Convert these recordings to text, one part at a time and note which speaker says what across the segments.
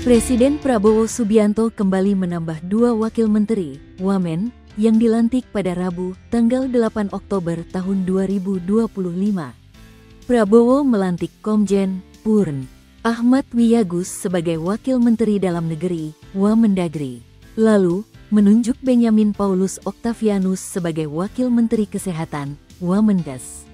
Speaker 1: Presiden Prabowo Subianto kembali menambah 2 wakil menteri, Wamen, yang dilantik pada Rabu, tanggal 8 Oktober tahun 2025. Prabowo melantik Komjen Purn Ahmad Wiyagus sebagai Wakil Menteri Dalam Negeri, Wamendagri. Lalu, menunjuk Benyamin Paulus Octavianus sebagai Wakil Menteri Kesehatan, Wamenkes.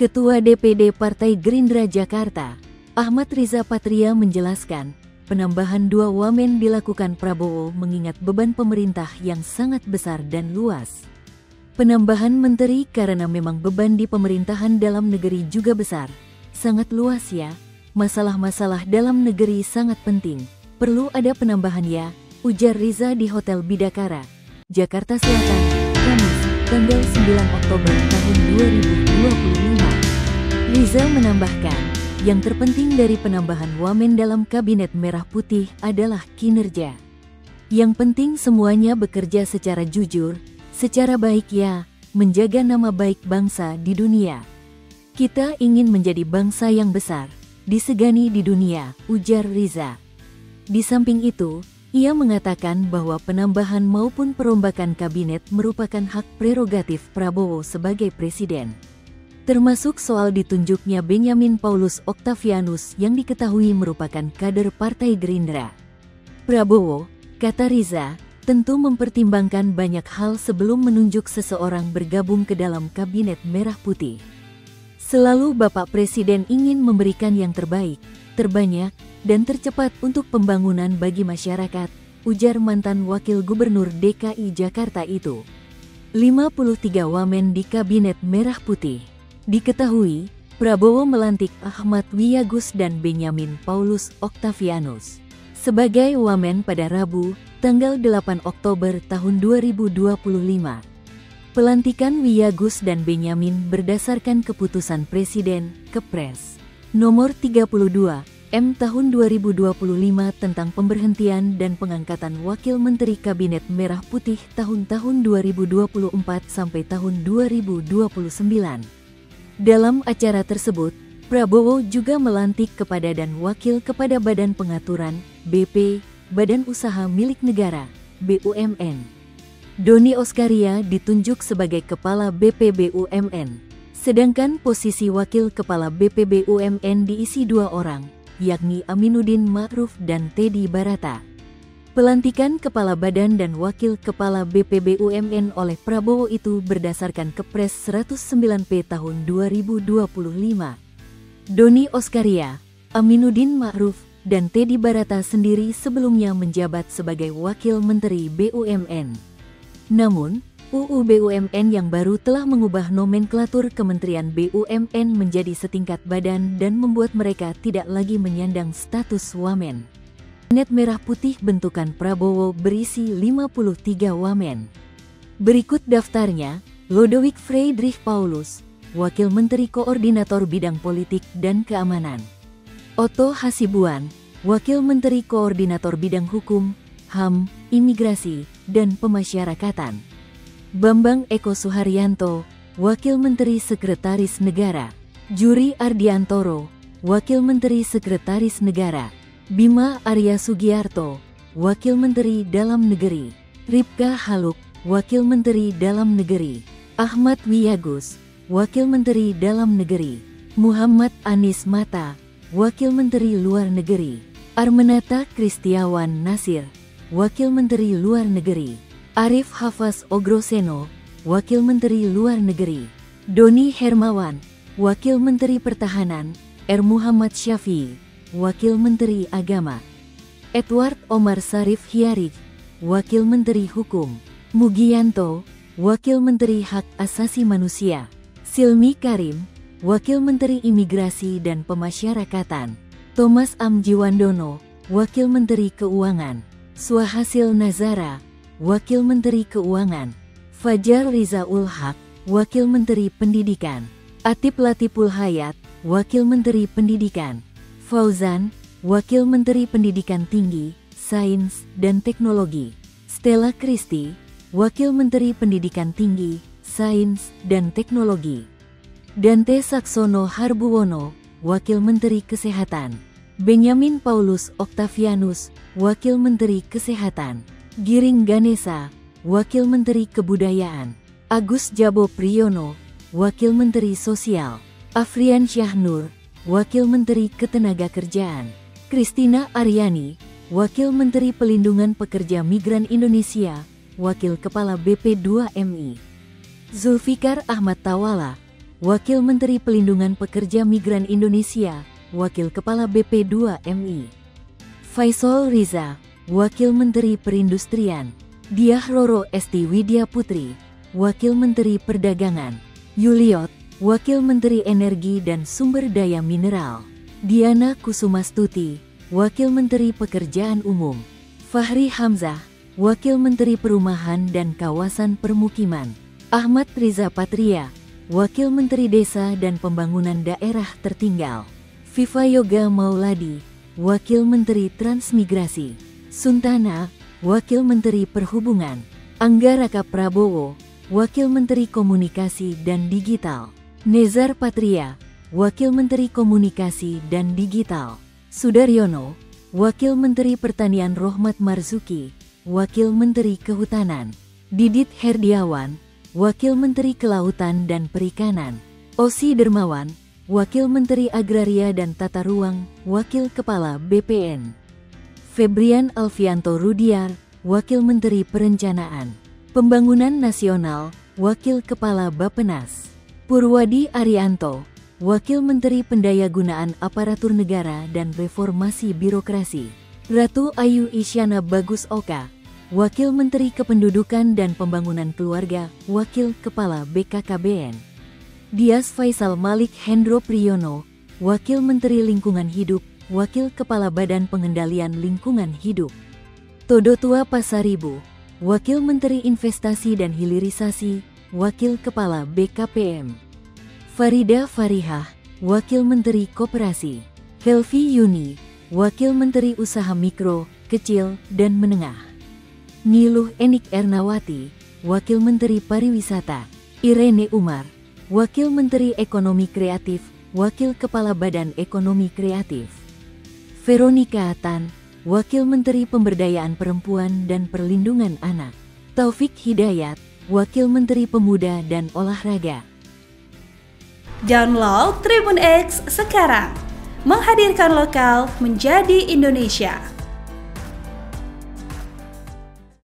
Speaker 1: Ketua DPD Partai Gerindra Jakarta, Ahmad Riza Patria menjelaskan, penambahan 2 wamen dilakukan Prabowo mengingat beban pemerintah yang sangat besar dan luas. Penambahan menteri karena memang beban di pemerintahan dalam negeri juga besar. Sangat luas ya, masalah-masalah dalam negeri sangat penting. Perlu ada penambahan ya, ujar Riza di Hotel Bidakara, Jakarta Selatan, Kamis, tanggal 9 Oktober tahun 2025. Riza menambahkan, yang terpenting dari penambahan wamen dalam Kabinet Merah Putih adalah kinerja. Yang penting semuanya bekerja secara jujur, secara baik ya, menjaga nama baik bangsa di dunia. Kita ingin menjadi bangsa yang besar, disegani di dunia, ujar Riza. Di samping itu, ia mengatakan bahwa penambahan maupun perombakan kabinet merupakan hak prerogatif Prabowo sebagai presiden. Termasuk soal ditunjuknya Benyamin Paulus Octavianus yang diketahui merupakan kader Partai Gerindra. Prabowo, kata Riza, tentu mempertimbangkan banyak hal sebelum menunjuk seseorang bergabung ke dalam Kabinet Merah Putih. Selalu Bapak Presiden ingin memberikan yang terbaik, terbanyak, dan tercepat untuk pembangunan bagi masyarakat, ujar mantan Wakil Gubernur DKI Jakarta itu. 53 wamen di Kabinet Merah Putih. Diketahui, Prabowo melantik Ahmad Wiyagus dan Benyamin Paulus Octavianus sebagai wamen pada Rabu, tanggal 8 Oktober tahun 2025. Pelantikan Wiyagus dan Benyamin berdasarkan keputusan Presiden, Kepres Nomor 32, M tahun 2025 tentang pemberhentian dan pengangkatan Wakil Menteri Kabinet Merah Putih tahun-tahun 2024 sampai tahun 2029. Dalam acara tersebut, Prabowo juga melantik kepada dan wakil kepada Badan Pengaturan, BP, Badan Usaha Milik Negara, BUMN. Doni Oskaria ditunjuk sebagai Kepala BPBUMN, sedangkan posisi Wakil Kepala BPBUMN diisi 2 orang, yakni Aminuddin Ma'ruf dan Teddy Barata. Pelantikan Kepala Badan dan Wakil Kepala BPBUMN oleh Prabowo itu berdasarkan Kepres 109P tahun 2025. Doni Oskaria, Aminuddin Ma'ruf, dan Teddy Barata sendiri sebelumnya menjabat sebagai Wakil Menteri BUMN. Namun, UU BUMN yang baru telah mengubah nomenklatur Kementerian BUMN menjadi setingkat badan dan membuat mereka tidak lagi menyandang status wamen. Kabinet Merah Putih bentukan Prabowo berisi 53 wamen. Berikut daftarnya: Lodewijk Friedrich Paulus, Wakil Menteri Koordinator Bidang Politik dan Keamanan; Otto Hasibuan, Wakil Menteri Koordinator Bidang Hukum, HAM, Imigrasi, dan Pemasyarakatan; Bambang Eko Suharyanto, Wakil Menteri Sekretaris Negara; Juri Ardiantoro, Wakil Menteri Sekretaris Negara; Bima Arya Sugiarto, Wakil Menteri Dalam Negeri; Ripka Haluk, Wakil Menteri Dalam Negeri; Ahmad Wiyagus, Wakil Menteri Dalam Negeri; Muhammad Anies Mata, Wakil Menteri Luar Negeri; Armenata Kristiawan Nasir, Wakil Menteri Luar Negeri; Arif Hafaz Ogroseno, Wakil Menteri Luar Negeri; Doni Hermawan, Wakil Menteri Pertahanan; R. Muhammad Syafi'i, Wakil Menteri Agama; Edward Omar Sarif Hiarij, Wakil Menteri Hukum; Mugianto, Wakil Menteri Hak Asasi Manusia; Silmi Karim, Wakil Menteri Imigrasi dan Pemasyarakatan; Thomas Amjiwandono, Wakil Menteri Keuangan; Swahasil Nazara, Wakil Menteri Keuangan; Fajar Rizaul Haq, Wakil Menteri Pendidikan; Atip Latiful Hayat, Wakil Menteri Pendidikan; Fauzan, Wakil Menteri Pendidikan Tinggi, Sains, dan Teknologi; Stella Christy, Wakil Menteri Pendidikan Tinggi, Sains, dan Teknologi; Dante Saksono Harbuwono, Wakil Menteri Kesehatan; Benyamin Paulus Octavianus, Wakil Menteri Kesehatan. Giring Ganesa, Wakil Menteri Kebudayaan. Agus Jabo Priyono, Wakil Menteri Sosial. Afrian Syahnur, Wakil Menteri Ketenagakerjaan. Kristina Aryani, Wakil Menteri Pelindungan Pekerja Migran Indonesia, Wakil Kepala BP2MI. Zulfikar Ahmad Tawala, Wakil Menteri Pelindungan Pekerja Migran Indonesia, Wakil Kepala BP2MI. Faisal Riza, Wakil Menteri Perindustrian. Diah Roro Esti Widya Putri, Wakil Menteri Perdagangan. Yuliot, Wakil Menteri Energi dan Sumber Daya Mineral. Diana Kusumastuti, Wakil Menteri Pekerjaan Umum. Fahri Hamzah, Wakil Menteri Perumahan dan Kawasan Permukiman. Ahmad Riza Patria, Wakil Menteri Desa dan Pembangunan Daerah Tertinggal. Viva Yoga Mauladi, Wakil Menteri Transmigrasi. Suntana, Wakil Menteri Perhubungan. Angga Raka Prabowo, Wakil Menteri Komunikasi dan Digital. Nezar Patria, Wakil Menteri Komunikasi dan Digital. Sudaryono, Wakil Menteri Pertanian. Rohmat Marzuki, Wakil Menteri Kehutanan. Didit Herdiawan, Wakil Menteri Kelautan dan Perikanan. Osi Dermawan, Wakil Menteri Agraria dan Tata Ruang, Wakil Kepala BPN. Febrian Alfianto Rudiar, Wakil Menteri Perencanaan. Pembangunan Nasional, Wakil Kepala Bappenas. Purwadi Arianto, Wakil Menteri Pendayagunaan Aparatur Negara dan Reformasi Birokrasi. Ratu Ayu Isyana Bagus Oka, Wakil Menteri Kependudukan dan Pembangunan Keluarga, Wakil Kepala BKKBN. Dias Faisal Malik Hendro Priyono, Wakil Menteri Lingkungan Hidup, Wakil Kepala Badan Pengendalian Lingkungan Hidup. Todotua Pasaribu, Wakil Menteri Investasi dan Hilirisasi, Wakil Kepala BKPM. Farida Farihah, Wakil Menteri Koperasi. Helvi Yuni, Wakil Menteri Usaha Mikro, Kecil, dan Menengah. Niluh Enik Ernawati, Wakil Menteri Pariwisata. Irene Umar, Wakil Menteri Ekonomi Kreatif, Wakil Kepala Badan Ekonomi Kreatif. Veronica Tan, Wakil Menteri Pemberdayaan Perempuan dan Perlindungan Anak. Taufik Hidayat, Wakil Menteri Pemuda dan Olahraga.
Speaker 2: Download Tribun X sekarang, menghadirkan lokal menjadi Indonesia.